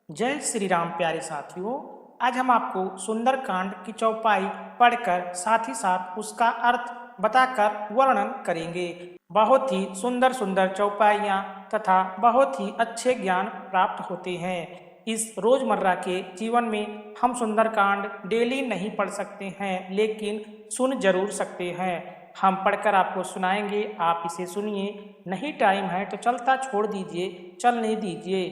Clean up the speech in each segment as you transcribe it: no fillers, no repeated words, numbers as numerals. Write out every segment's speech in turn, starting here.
जय श्री राम प्यारे साथियों। आज हम आपको सुंदरकांड की चौपाई पढ़कर साथ ही साथ उसका अर्थ बताकर वर्णन करेंगे। बहुत ही सुंदर सुंदर चौपाइयाँ तथा बहुत ही अच्छे ज्ञान प्राप्त होते हैं। इस रोजमर्रा के जीवन में हम सुंदरकांड डेली नहीं पढ़ सकते हैं, लेकिन सुन जरूर सकते हैं। हम पढ़कर आपको सुनाएंगे, आप इसे सुनिए। नहीं टाइम है तो चलता छोड़ दीजिए, चलने दीजिए।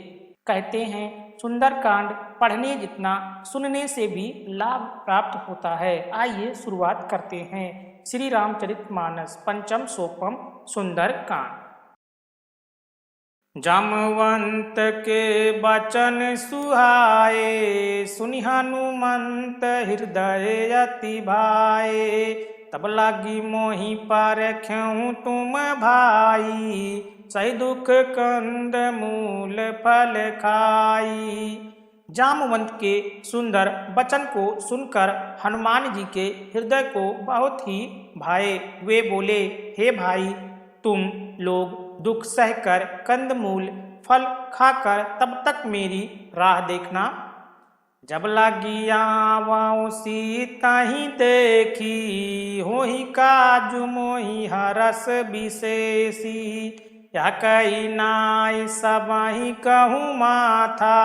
कहते हैं सुंदरकांड पढ़ने जितना सुनने से भी लाभ प्राप्त होता है। आइए शुरुआत करते हैं। श्री रामचरितमानस पंचम सोपम सुंदरकांड। जामवंत के बचन सुहाए, सुनि हनुमंत हृदय अति भाए। तब लागी मोहि परख्यऊ तुम भाई, सही दुख कंद मूल फल खाई। जामवंत के सुंदर वचन को सुनकर हनुमान जी के हृदय को बहुत ही भाए। वे बोले, हे भाई, तुम लोग दुख सहकर कंदमूल फल खाकर तब तक मेरी राह देखना। जब लागी आवऊ सीता ही देखी, होही काजु मोहि हरस विशेषी। या कही नाई सबही कहूँ माथा,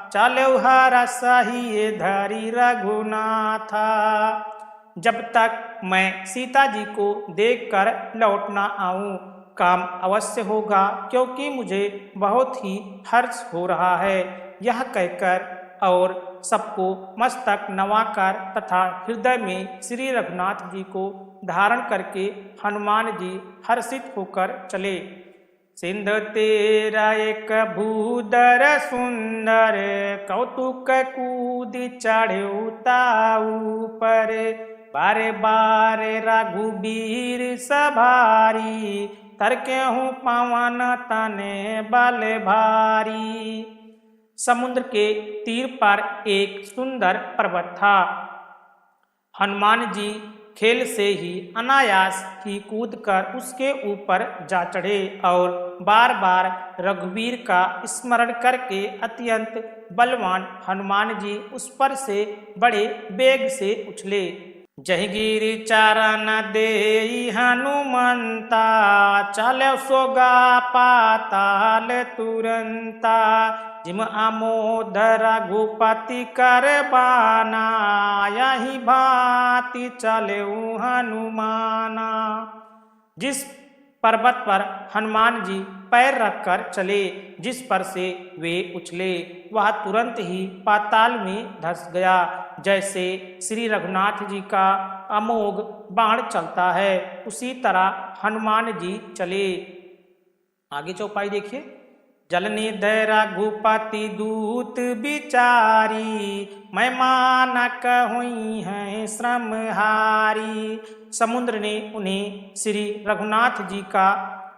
चलो हरस ही धरी रघुनाथा। जब तक मैं सीता जी को देखकर लौट ना आऊं, काम अवश्य होगा, क्योंकि मुझे बहुत ही हर्ष हो रहा है। यह कहकर और सबको मस्तक नवाकर तथा हृदय में श्री रघुनाथ जी को धारण करके हनुमान जी हर्षित होकर चले। सिंध तेरा एक भूधर सुंदर, कौतुक कूद चढ़े उताऊ पर। बारे बारे रघुबीर सभारी, तरके हूँ पवन तने बल भारी। समुद्र के तीर पर एक सुंदर पर्वत था। हनुमान जी खेल से ही अनायास ही कूदकर उसके ऊपर जा चढ़े और बार बार रघुवीर का स्मरण करके अत्यंत बलवान हनुमान जी उस पर से बड़े वेग से उछले। जहि गिरि चरण देई हनुमंता, चलो सोगा पाताल तुरंता। जिम आमोद रघुपति कर बाना, यही भांति चले हनुमाना। जिस पर्वत पर हनुमान जी पैर रखकर चले, जिस पर से वे उछले, वह तुरंत ही पाताल में धंस गया। जैसे श्री रघुनाथ जी का अमोघ बाण चलता है, उसी तरह हनुमान जी चले। आगे चौपाई देखिए। जलने दय रघुपति दूत बिचारी, मैं मानक हुई है श्रमहारी। समुद्र ने उन्हें श्री रघुनाथ जी का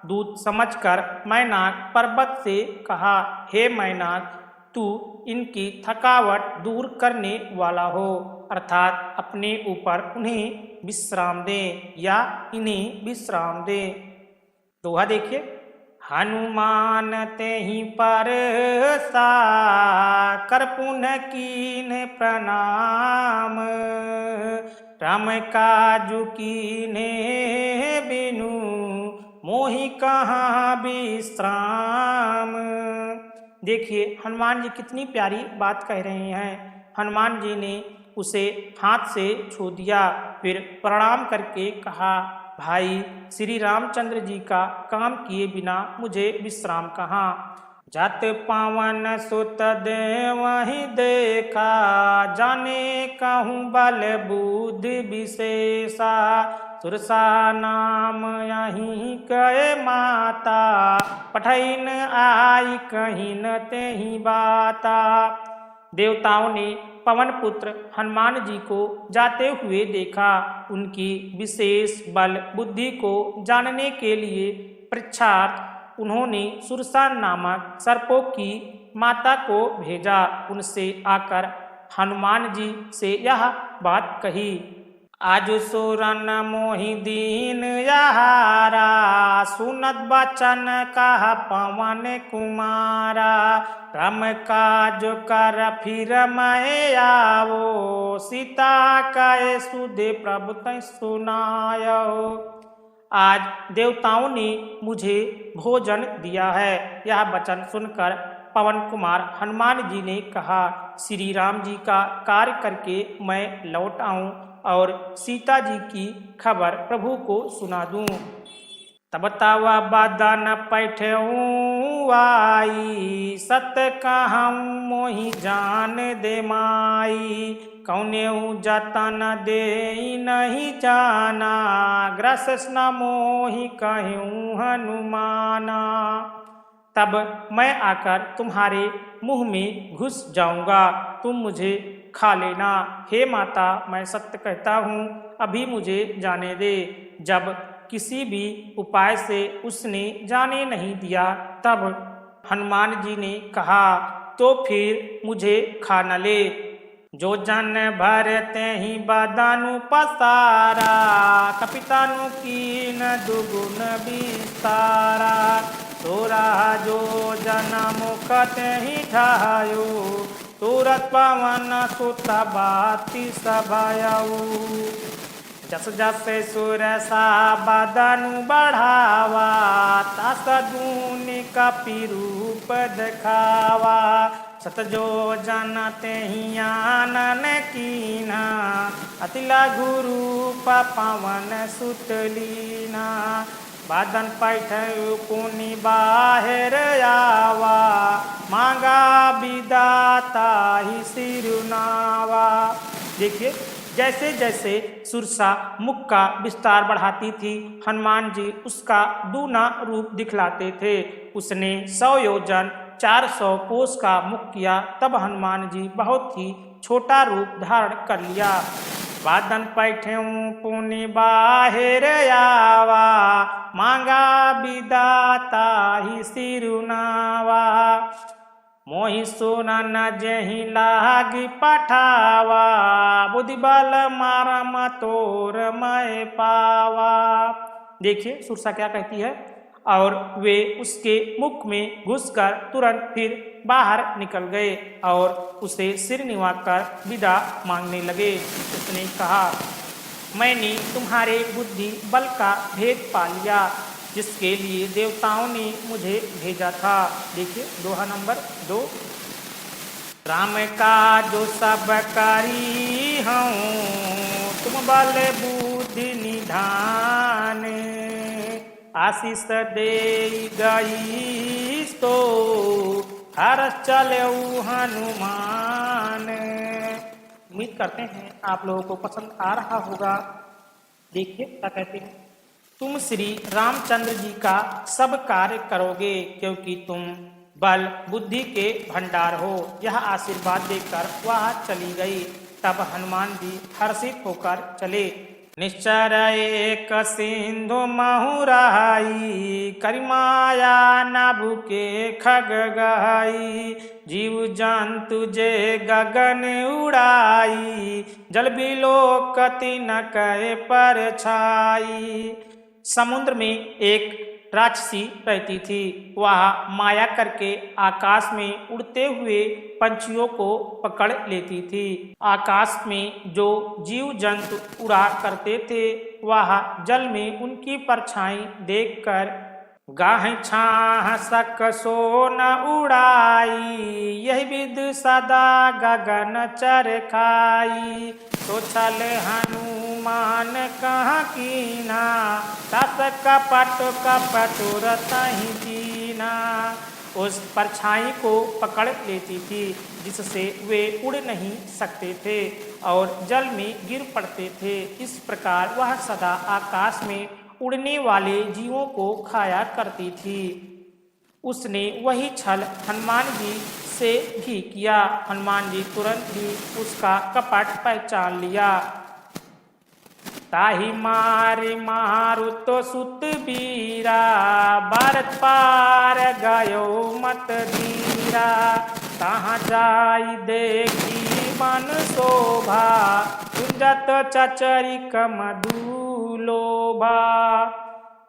दूत समझकर मैनाक पर्वत से कहा, हे मैनाक, तू इनकी थकावट दूर करने वाला हो, अर्थात अपने ऊपर उन्हें विश्राम दे या इन्हें विश्राम दे। दोहा देखिए। हनुमान तेहि पर सा, कर पुनः कीन प्रणाम। राम काजु कीन्हे बिनु, मोहि कहाँ विश्राम। देखिए हनुमान जी कितनी प्यारी बात कह रहे हैं। हनुमान जी ने उसे हाथ से छू दिया, फिर प्रणाम करके कहा, भाई, श्री रामचंद्र जी का काम किए बिना मुझे विश्राम कहाँ। जात पावन सुत देवहि देखा, जाने कहूँ बल बुद्धि विशेषा। सुरसा नाम यहीं कहे माता, पठैन आई कहीं न तेहि बाता। देवताओं ने पवन पुत्र हनुमान जी को जाते हुए देखा। उनकी विशेष बल बुद्धि को जानने के लिए पृच्छार्थ उन्होंने सुरसा नामक सर्पों की माता को भेजा। उनसे आकर हनुमान जी से यह बात कही। आज सुरन मोहि दीन यहारा, सुनत बचन कहा पवन कुमारा। राम काज कर फिर मैं आवो, सीता कहे सुधे प्रभु तै सुनायो। आज देवताओं ने मुझे भोजन दिया है। यह वचन सुनकर पवन कुमार हनुमान जी ने कहा, श्री राम जी का कार्य करके मैं लौट आऊं और सीता जी की खबर प्रभु को सुना दूं। तब तावा बादन पैठऊं आई, सत कहूं मोहि जान दे माई। कौनेऊ जतन दे नहीं जाना, ग्रस न मोहि कहूं हनुमाना। तब मैं आकर तुम्हारे मुंह में घुस जाऊंगा, तुम मुझे खा लेना। हे माता, मैं सत्य कहता हूँ, अभी मुझे जाने दे। जब किसी भी उपाय से उसने जाने नहीं दिया, तब हनुमान जी ने कहा, तो फिर मुझे खा न ले। जो जन भरते ही बदानु पसारा, कपितानु कीन दुगुन विस्तारा। तोरा जो जन मुखत ही ठायो, तुरत पवन सुत बाती सभायऊ। जस जस सुर सा बदनु बढ़ावा, तस दूनि कपि रूप दिखावा। सत जो जन तेहि आनन कीना, अति लघु रूप पवन सुत लीना। बादन पैठऊ पुनि बाहिर आवा, मांगा विदाता ही सिरुनावा। देखिए, जैसे जैसे सुरसा मुख का विस्तार बढ़ाती थी, हनुमान जी उसका दूना रूप दिखलाते थे। उसने 100 योजन 400 कोस का मुख किया, तब हनुमान जी बहुत ही छोटा रूप धारण कर लिया। बादन पैठऊं पुनि बाहिर आवा, मांगा विदाता ही सिरुनावा। मोहि सुनन जेहि लागी पठावा, बुद्धि बल मारम तोर मैं पावा। देखिए सुरसा क्या कहती है, और वे उसके मुख में घुसकर तुरंत फिर बाहर निकल गए और उसे सिर निवाकर विदा मांगने लगे। उसने कहा, मैंने तुम्हारे बुद्धि बल का भेद पा लिया, जिसके लिए देवताओं ने मुझे भेजा था। देखिए दोहा नंबर 2। राम का जो सब करी हूँ, तुम बल बुद्धि निधान। आशीष दे गई तो हर चलऊ हनुमान। उम्मीद करते हैं आप लोगों को पसंद आ रहा होगा। देखिए क्या कहते हैं, तुम श्री रामचंद्र जी का सब कार्य करोगे, क्योंकि तुम बल बुद्धि के भंडार हो। यह आशीर्वाद देकर वह चली गई। तब हनुमान जी हर्षित होकर चले। निश्चर एक सिंधु महुराई, करिमाया नभु के खग गहाई। जीव जंतु जे गगन उड़ाई, जल बिलोकति न कहे पर छाई। समुद्र में एक राक्षसी रहती थी। वह माया करके आकाश में उड़ते हुए पंछियों को पकड़ लेती थी। आकाश में जो जीव जंतु उड़ा करते थे, वह जल में उनकी परछाई देखकर गाह छाह सक सो न उड़ाई। यही विद सदा गगन चर खाई। तो छल हनुमान कहाँ कीना, तस कपट कपटुर तहि दीना। उस परछाई को पकड़ लेती थी, जिससे वे उड़ नहीं सकते थे और जल में गिर पड़ते थे। इस प्रकार वह सदा आकाश में उड़ने वाले जीवों को खाया करती थी। उसने वही छल हनुमान जी से भी किया। हनुमान जी तुरंत ही उसका कपट पहचान लिया। ताहि मारि मारुत सुत बीरा, भारत पार गयो मत धीरा। तहाँ जाई देखी मन शोभा, गुंजत चचरिक मधुलोभा।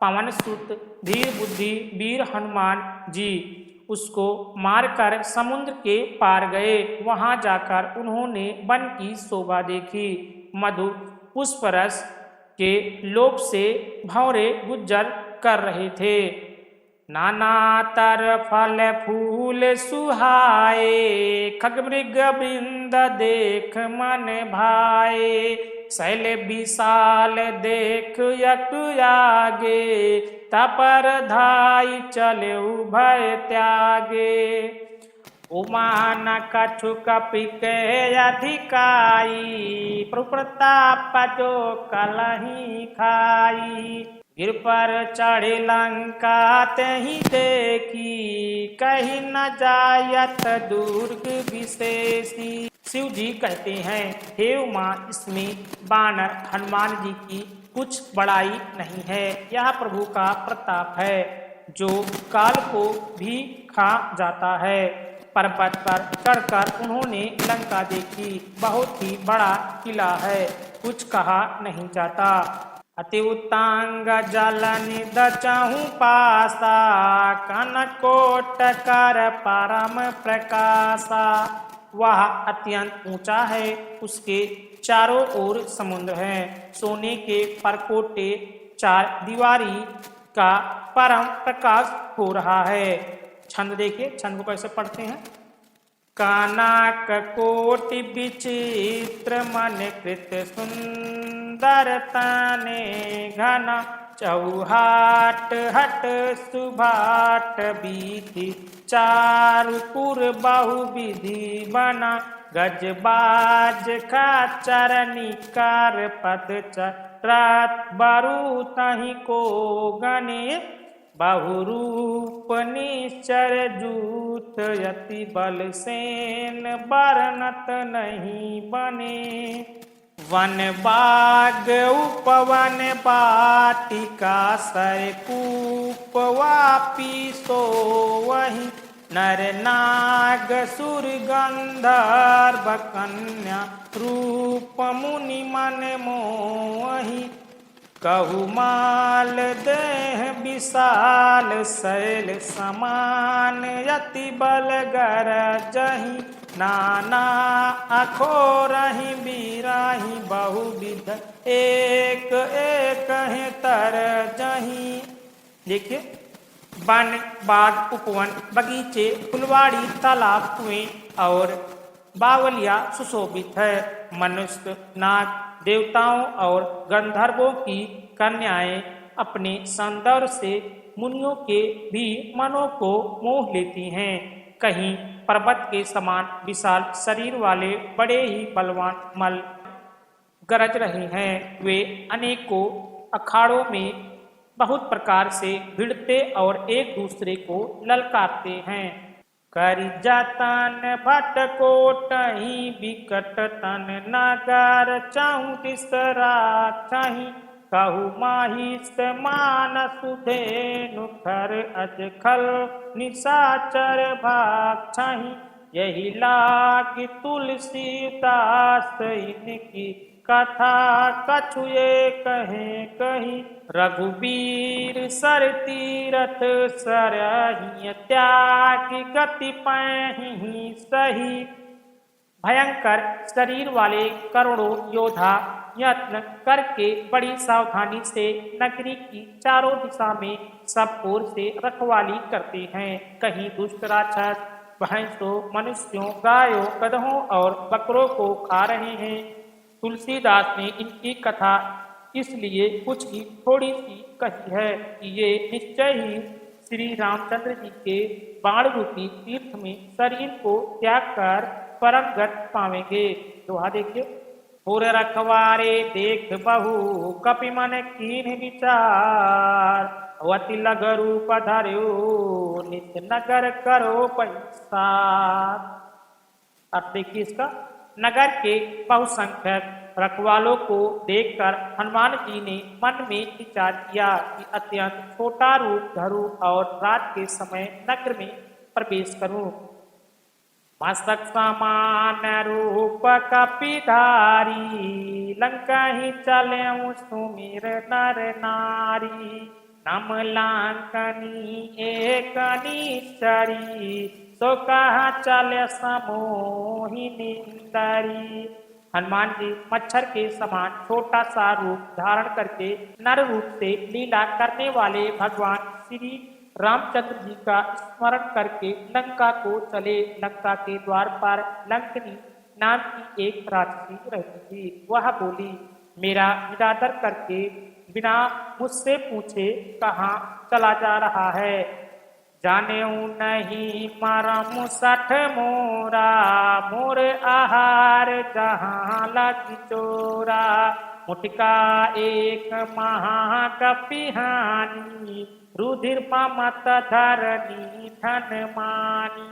पवन सुत धीर बुद्धि वीर हनुमान जी उसको मारकर समुद्र के पार गए। वहां जाकर उन्होंने वन की शोभा देखी। मधु पुष्परस के लोभ से भंवरे गुजर कर रहे थे। नाना तर फल फूल सुहाए, खग मृग वृंद देख मन भाए। शैल विशाल देख यक आगे, तपर धाई चले भय त्यागे। उमा न कछु कपि के अधिकाई, प्रभु प्रताप जो कलही खाई। गिर पर चढ़े लंका तही देखी, कहीं न जायत दुर्ग विशेषी। शिव जी कहते हैं, हे उमा, इसमें वानर हनुमान जी की कुछ बड़ाई नहीं है। यह प्रभु का प्रताप है जो काल को भी खा जाता है। पर्वत पर चढ़कर उन्होंने लंका देखी। बहुत ही बड़ा किला है, कुछ कहा नहीं जाता। अति उत्तांग जल निदचहु पासा, कनकोट कर परम प्रकाशा। वह अत्यंत ऊंचा है, उसके चारों ओर समुद्र है। सोने के परकोटे चार दीवारी का परम प्रकाश हो रहा है। छंद देखिए, छंद को कैसे पढ़ते हैं। कानाक कोटि विचित्र मन कृत सुंदर तने घना। चौहाट हट सुभाट बीथि, चारुपुर बहु विधि बना। गजबाज खाचर निकार पद चरात, बरु तहि को गणे। बहुरूप निश्चर जूत, यति बल सेन बरनत नहीं बने। वन बाग उपवन बाटिका, सरकूप वापी सो वही। नर नाग सुर गंधर्व कन्या, रूप मुनि मन मोहि। कहुमाल देह विशाल, शैल समान यति बल गरजहि। नाना अखोरहि बीराहि, बहुविध एक एक तरजहि। देखिए, वन बाग उपवन बगीचे फुलवाड़ी तालाब कुएं और बावलिया सुशोभित है। मनुष्य नाग देवताओं और गंधर्वों की कन्याएं अपने सौंदर्य से मुनियों के भी मनों को मोह लेती हैं। कहीं पर्वत के समान विशाल शरीर वाले बड़े ही बलवान मल गरज रहे हैं। वे अनेकों अखाड़ों में बहुत प्रकार से भिड़ते और एक दूसरे को ललकारते हैं। करि जतन भट कोटहि, बिकट तन नगर चाहु दिस राखहि। कहु माहिष मानस धेनु, खर अजखल निशाचर भाक्षहि। यही लाग तुलसीदास, इनकी कथा कछु ये कहे कही। रघुबीर सर तीरथ सरहि, त्याग गति पैहि सही। भयंकर शरीर वाले करोड़ों योद्धा यत्न करके बड़ी सावधानी से नगरी की चारों दिशा में सब ओर से रखवाली करते हैं। कहीं दुष्ट राक्षस भैंसों, मनुष्यों, गायों, गधों और बकरों को खा रहे हैं। तुलसीदास ने इनकी कथा इसलिए कुछ ही थोड़ी सी कही है कि ये निश्चय ही श्री रामचंद्र जी के बाण रूपी तीर्थ में शरीर को त्याग कर परम गति पावेंगे। दोहा देखिए। पुर रखवारे देख बहु, कपि मन कीन विचार। अवति लग रूप धर्यो, नित्य नगर करो पैसार। अब देखिए इसका, नगर के बहुसंख्यक रखवालों को देखकर हनुमान जी ने मन में विचार किया कि अत्यंत छोटा रूप धरूं और रात के समय नगर में प्रवेश करूं। मस्तक समान रूप कपिधारी लंका ही चले सुमिर नर नारी नम लांकनी एक निश्चरी सो कहा चले समोहि निंदरी। हनुमान जी मच्छर के समान छोटा सा रूप धारण करके नर रूप से लीला करने वाले भगवान श्री रामचंद्र जी का स्मरण करके लंका को चले। लंका के द्वार पर लंकनी नाम की एक राक्षसी रहती थी। वह बोली, मेरा निरादर करके बिना मुझसे पूछे कहाँ चला जा रहा है। जाने नहीं मरम सठ मोरा मोर आहार जहाँ लगी चोरा मुटका एक महाकपिहानी रुधिर मत धरनी धन मानी।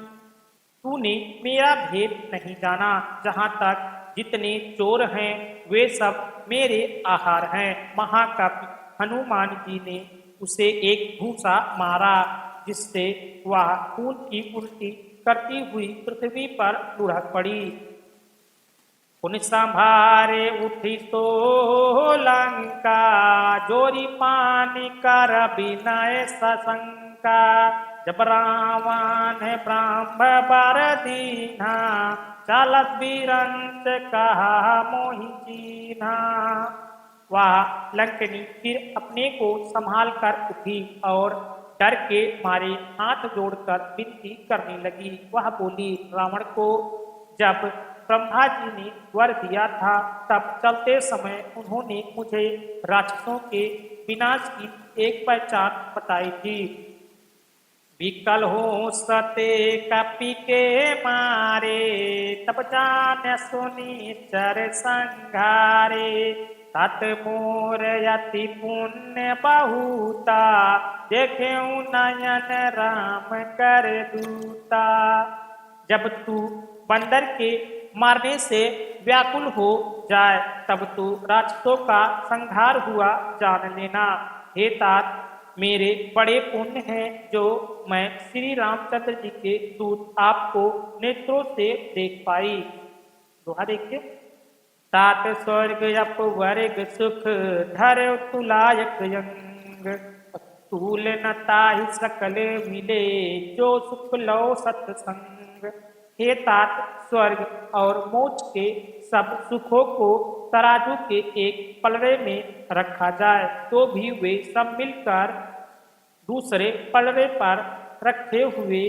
तूने मेरा भेद नहीं जाना, जहाँ तक जितने चोर हैं वे सब मेरे आहार हैं। महाकपि हनुमान जी ने उसे एक घूसा मारा जिससे वह खून की उल्टी करती हुई पृथ्वी पर लुढ़क पड़ी। पुन संभारे उठी तो लंका जोरी पानी कर विनय सशंका। जब रावण ब्रह्म बर दीना चालत बीरंत कहा मोहि चीन्हा। वह लंकनी फिर अपने को संभाल कर उठी और डर के मारे हाथ जोड़कर विनती करने लगी। वह बोली, रावण को जब ब्रह्मा जी ने वर दिया था तब चलते समय उन्होंने मुझे राक्षसों के विनाश की एक पहचान बताई थी। विकल हो सते कपि के मारे तब जान सुनी चर संघारे। तत मोर यति पुण्य बहुता देखे नयन राम कर दूता। जब तू बंदर के मारने से व्याकुल हो जाए तब तू राक्षसों का संहार हुआ जान लेना। हे तात, मेरे बड़े पुण्य हैं जो मैं श्री रामचंद्र जी के दूत आपको नेत्रों से देख पाई। दोहा देखिए। तात स्वर्ग अपवर्ग सुख धर तुलायक यंग तूल न ताहि सकल मिले जो सुख लो सत्संग। हे तात, स्वर्ग और मोक्ष के सब सुखों को तराजू के एक पलड़े में रखा जाए तो भी वे सब मिलकर दूसरे पलड़े पर रखे हुए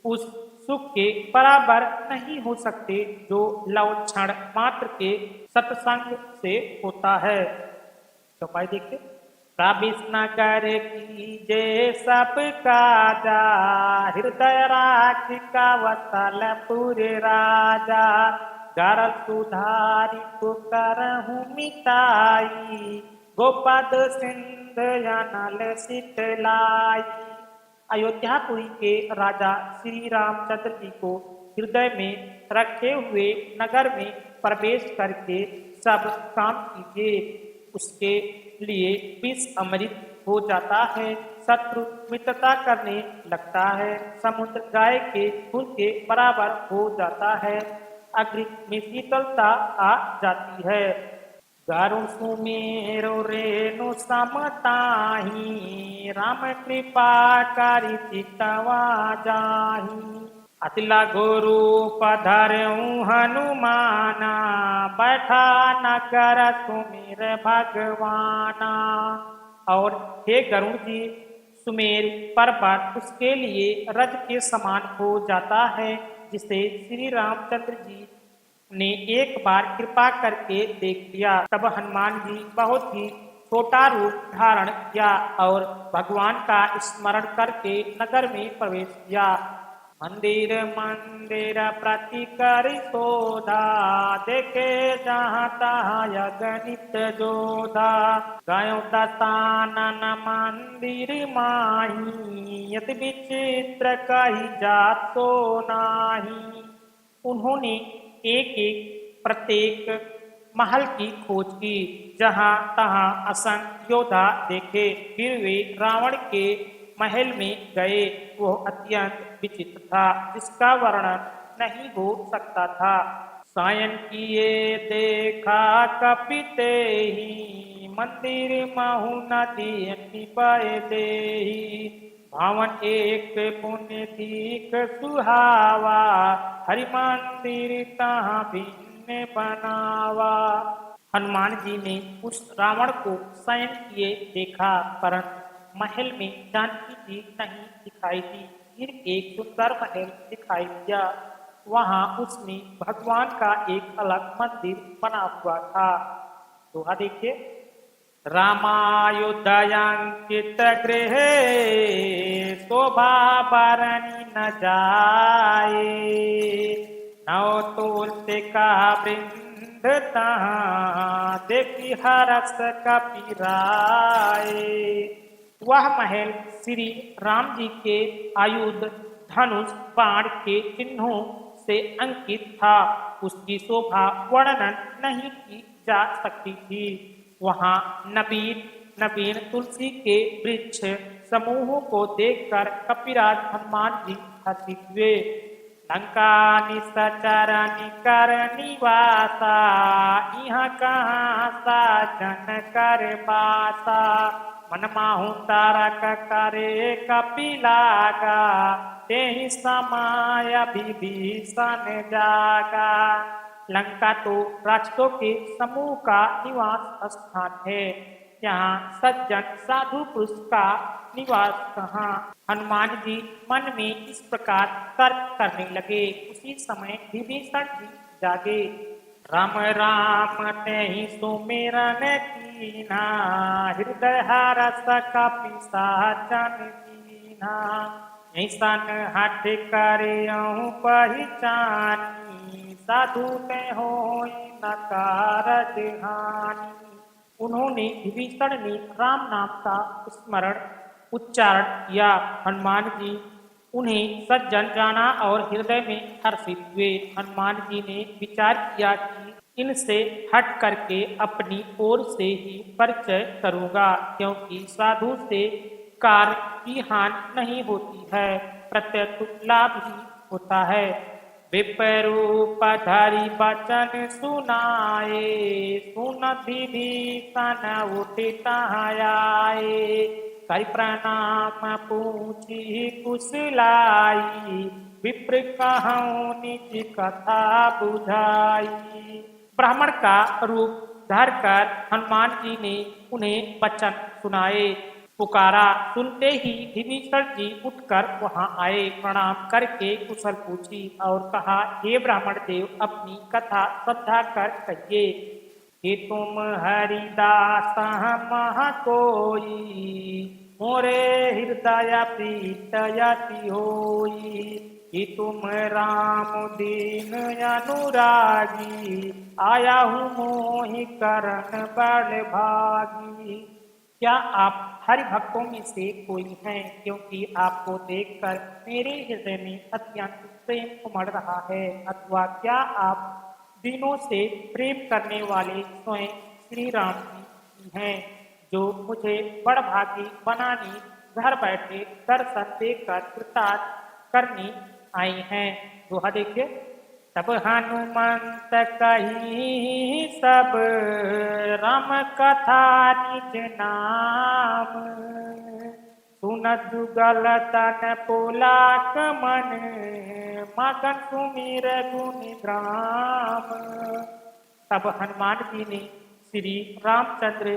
उस सुख के बराबर नहीं हो सकते जो लवक्षण मात्र के सत्संग से होता है। चौपाई देखिए। प्रविश नगर की जय सब काजा हृदय राख का वसलपुर राजा। गरल सुधारी पुकारहु मिताई गोपद सिंध अनल शीतलाई। अयोध्यापुरी के राजा श्री रामचंद्र जी को हृदय में रखे हुए नगर में प्रवेश करके सब काम कीजिए। उसके लिए विष अमृत हो जाता है, शत्रु मित्रता करने लगता है, समुद्र गाय के फूल के बराबर हो जाता है, अग्नि में शीतलता आ जाती है। गारु सुमेरु रेणु समताही राम कृपा करि चितवा जाही। अतिला गुरु पधरऊ हनुमाना बैठा न कर सुमेर भगवाना। और हे गरुड़ जी, सुमेर पर्वत उसके लिए रज के समान हो जाता है जिसे श्री रामचंद्र जी ने एक बार कृपा करके देख लिया। तब हनुमान जी बहुत ही छोटा रूप धारण किया और भगवान का स्मरण करके नगर में प्रवेश किया। मंदिर मंदिर प्रति कर शोधा देखे जहाँ तहाँ यज्ञ जोधा। गयो दसानन मंदिर माही यति विचित्र कही जात तो नाही। उन्होंने एक एक प्रत्येक महल की खोज की, जहां तहां असंख्य योद्धा देखे। फिर वे रावण के महल में गए। वो अत्यंत विचित्र था, जिसका वर्णन नहीं हो सकता था। सायन किए देखा कपिते ही, मंदिर महु नदी पाए दे। भावन एक पुण्य दीक सुहावा, हरि मंदिर तहाँ भिन्न बनावा। हनुमान जी ने उस रावण को शयन किए देखा, परंतु महल में जानकी जी नहीं दिखाई दी। फिर एक सुंदर महल दिखाई दिया, वहां उसमें भगवान का एक अलग मंदिर बना हुआ था। दोहा देखिए। रामायोदयांकित गृहे, शोभा बरनी न जाए। नव तुलसी का वृंद तहाँ, देखी हरस कपिराए। वह महल श्री राम जी के आयुध, धनुष, बाण के चिन्हों से अंकित था। उसकी शोभा वर्णन नहीं की जा सकती थी। वहां नवीन नवीन तुलसी के वृक्ष समूहों को देखकर कपिराज हनुमान जी हर्षित हुए। लंका निसचर निकर निवासा, यहाँ कहाँ साजन कर बासा। मन माहू तारक करे कपिलागा, तेहि समय विभीषण जागा। लंका तो राक्षसों के समूह का निवास स्थान है, यहाँ सज्जन साधु पुरुष का निवास कहाँ। हनुमान जी मन में इस प्रकार तर्क करने लगे। उसी समय विभीषण जी जागे। राम राम तेहि सुमिरन कीना, हृदय हरष कपि साजन दीना। ऐसन हठ करियहु पहचानी, साधु ते होई न कारज हानि। उन्होंने विभीषण ने राम नाम का स्मरण उच्चारण किया। हनुमान जी उन्हें सज्जन जाना और हृदय में हर्षित हुए। हनुमान जी ने विचार किया कि इनसे हट करके अपनी ओर से ही परिचय करूंगा, क्योंकि साधु से कार्य की हानि नहीं होती है, प्रत्यक्ष लाभ ही होता है। विपरूप धरि बचन सुनाए, सुनत विभीषण उठित आए। करि प्रणाम पूछी कुशलाई, विप्र कहूँ निज कथा बुझाई। ब्राह्मण का रूप धरकर हनुमान जी ने उन्हें वचन सुनाए, पुकारा। सुनते ही विभीषण जी उठकर वहां आए, प्रणाम करके कुशल पूछी और कहा, हे ब्राह्मण देव, अपनी कथा श्रद्धा कर कहिए। कि तुम हरिदास मह कोई, मोरे हृदय प्रीत यति होई। कि तुम राम दीन अनुरागी, आया हूँ मोहि करन बड़ भागी। क्या आप हरि भक्तों में से कोई हैं? क्योंकि आपको देखकर मेरे हृदय में अत्यंत प्रेम उमड़ रहा है। अथवा क्या आप दिनों से प्रेम करने वाले स्वयं श्री राम जी हैं, जो मुझे बड़ भागी बनाने घर बैठे दर्शन देकर कृतार्थ करने आई हैं। दोहा देखिए। तब हनुमंत कही सब, राम कथा निज नाम। सुनत जुगल तन पुलाक मन, मगन सुमिर गुण ग्राम। तब हनुमान जी ने श्री रामचंद्र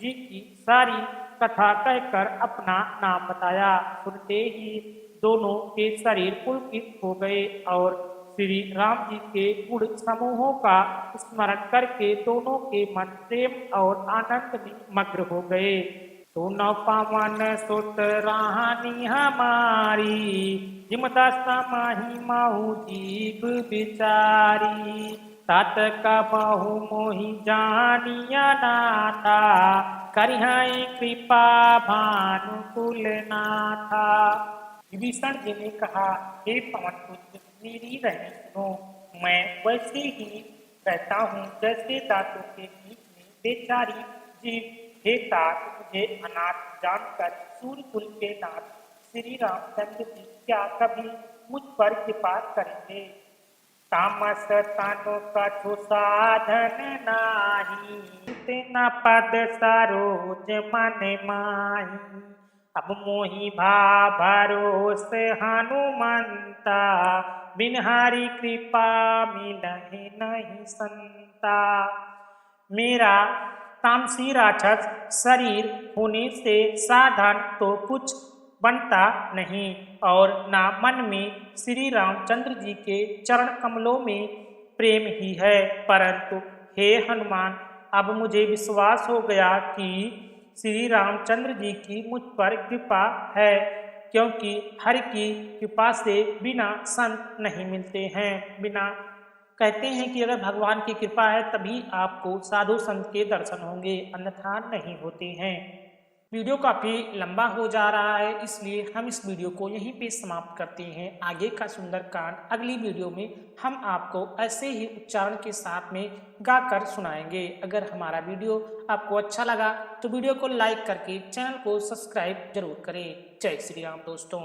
जी की सारी कथा कहकर अपना नाम बताया। सुनते ही दोनों के शरीर पुलकित हो गए और श्री राम जी के गुण समूहों का स्मरण करके दोनों के मन प्रेम और आनंद में मग्न हो गए। सुनो पवन सुत रानी हमारी, जिम दशा माही महु जीव बिचारी। तात कबहु मोहि जानिया नाथा, करिहाई कृपा भानुकुल नाथा। विभीषण जी ने कहा, हे पवन पुत्र, मेरी रहनी सुनो। मैं वैसे ही रहता हूँ जैसे दांतों के बीच में बेचारी जीव। हे तात, मुझे अनाथ जानकर सूर्यकुल के नाथ श्री रामचंद्र जी क्या कभी मुझ पर कृपा करेंगे? तामस तनु कछु साधन नाही, तेना पद सरोज मन माही। अब मोहि भा भरोस हनुमंता, बिन हरि कृपा मिलहि नहीं संता। मेरा तामसी राक्षस शरीर होने से साधन तो कुछ बनता नहीं और ना मन में श्री रामचंद्र जी के चरण कमलों में प्रेम ही है, परंतु हे हनुमान, अब मुझे विश्वास हो गया कि श्री रामचंद्र जी की मुझ पर कृपा है, क्योंकि हरि की कृपा से बिना संत नहीं मिलते हैं। बिना कहते हैं कि अगर भगवान की कृपा है तभी आपको साधु संत के दर्शन होंगे, अन्यथा नहीं होते हैं। वीडियो काफ़ी लंबा हो जा रहा है, इसलिए हम इस वीडियो को यहीं पे समाप्त करते हैं। आगे का सुंदरकांड अगली वीडियो में हम आपको ऐसे ही उच्चारण के साथ में गाकर सुनाएंगे। अगर हमारा वीडियो आपको अच्छा लगा तो वीडियो को लाइक करके चैनल को सब्सक्राइब जरूर करें। जय श्री राम दोस्तों।